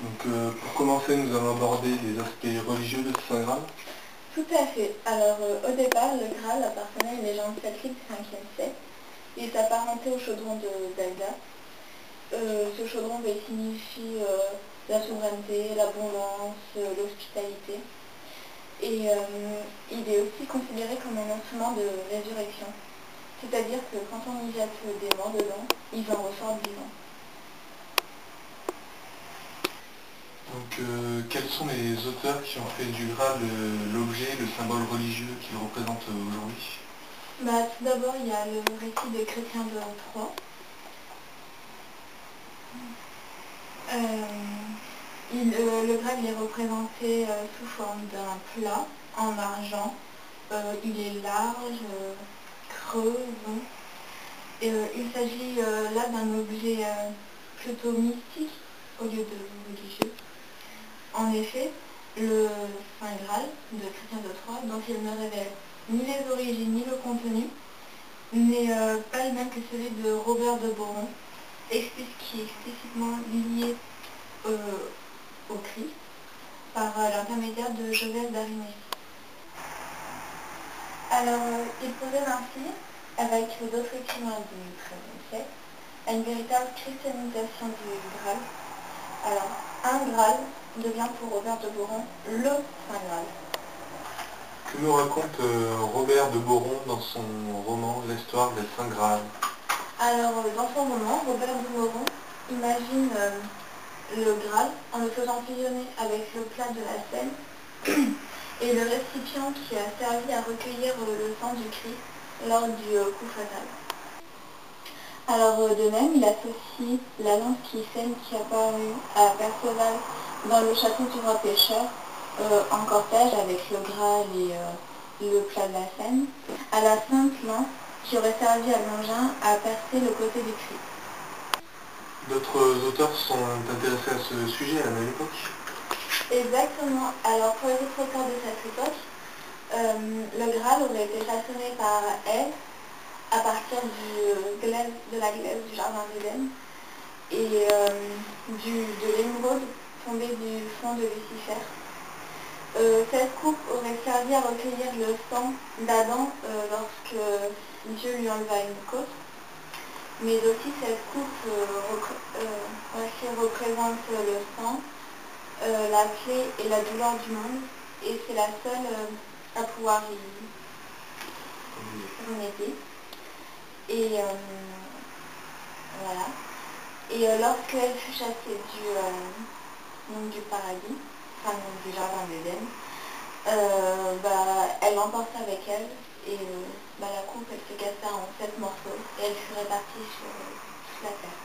Pour commencer, nous allons aborder les aspects religieux de ce Saint Graal. Tout à fait. Alors, au départ, le Graal appartenait à une légende celtique du 5e siècle. Il s'apparentait au chaudron de Zelda. Ce chaudron signifie la souveraineté, l'abondance, l'hospitalité. Et il est aussi considéré comme un instrument de résurrection. C'est-à-dire que quand on y jette des morts dedans, ils en ressortent vivants. Quels sont les auteurs qui ont fait du Graal l'objet, le symbole religieux qu'il représente aujourd'hui? Tout d'abord, il y a le récit des chrétiens de Troie. Le Graal est représenté sous forme d'un plat en argent. Il est large, creux, rond. Il s'agit là d'un objet plutôt mystique au lieu de religieux. En effet, le Saint Graal de Chrétien de Troie, dont il ne révèle ni les origines ni le contenu, n'est pas le même que celui de Robert de Boron, qui est explicitement lié au Christ par l'intermédiaire de Joseph d'Arimathie. Alors, il procède ainsi, avec d'autres écrivains du XIIIe siècle, à une véritable christianisation du Graal. Alors, un Graal devient pour Robert de Boron le Saint Graal. Que nous raconte Robert de Boron dans son roman L'histoire des Saint Graal? Alors, dans son roman, Robert de Boron imagine le Graal en le faisant fusionner avec le plat de la Seine et le récipient qui a servi à recueillir le sang du Christ lors du coup fatal. Alors de même, il associe la lance qui saigne qui apparut à Perceval dans le château du roi pêcheur en cortège avec le Graal et le plat de la Seine, à la sainte lance qui aurait servi à Longin à percer le côté du Christ. D'autres auteurs sont intéressés à ce sujet à la même époque? Exactement. Alors pour les autres auteurs de cette époque, le Graal aurait été façonné par Ève à partir de la glaise du jardin d'Éden et de l'émeraude tombée du front de Lucifer. Cette coupe aurait servi à recueillir le sang d'Adam lorsque Dieu lui enleva une côte. Mais aussi cette coupe représente le sang, la plaie et la douleur du monde, et c'est la seule à pouvoir y remédier. Et voilà. Et lorsqu'elle fut chassée du paradis, enfin du jardin d'Éden, elle l'emporta avec elle et la coupe elle s'est cassée en 7 morceaux et elle fut répartie sur toute la terre.